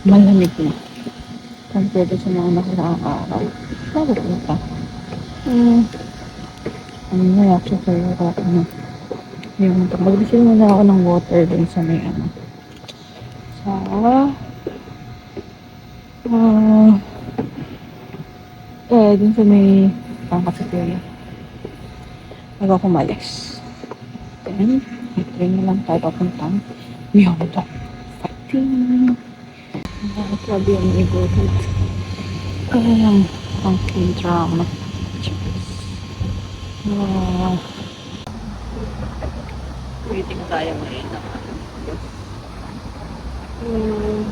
Malamig na. Compared sa mga nakaraang araw. Bakit mo pa? Hmm, ano na, actually, ako na. Yung, magbisil muna ako ng water dun sa may, ano, sa, dun sa may, pangkat sa kuya. Bago ako umalis. Then, i-train na lang tayo papuntang Myeongdong. Fighting! Grabe yung neighborhood. Kaya lang, ang K-drama. Ah, waiting tayo ngayon. Hmm.